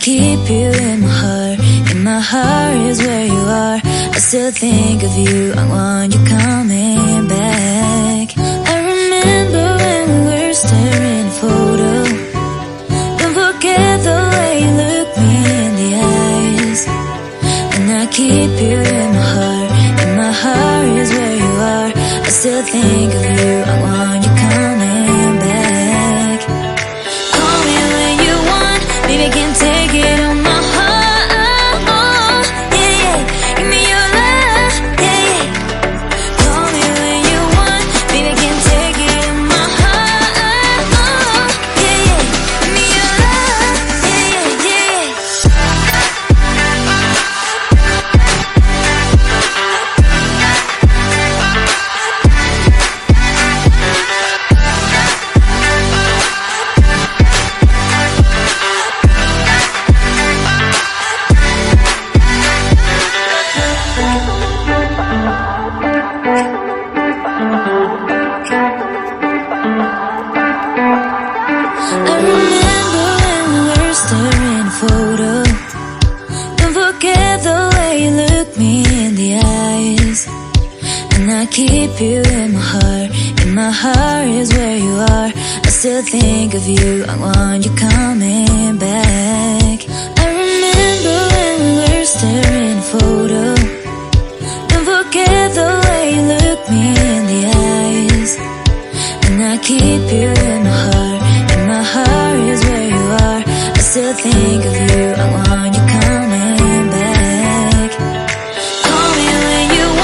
keep you in my heart. In my heart is where you are. I still think of you. I want you coming back. I remember when we were staring at a photo. Don't forget the way you look me in the eyes. And I keep you in my heart. In my heart is where you are. I still think of you. I want you coming back. Call me when you want. Baby, I can't take it on my heart. Yeah, yeah. Give me your love. Yeah, yeah. Call me when you want. Baby, I can't take it on my heart. Yeah, yeah. Give me your love. Yeah, yeah, yeah. I remember when we were staring at a photo. Don't forget the way you look me in the eyes. And I keep you in my heart. In my heart is where you are. I still think of you. I want you coming back. I remember when we were staring at a photo. Don't forget the way you look me in the eyes. And I keep you in my heart. In my heart is where you are. I still think of you.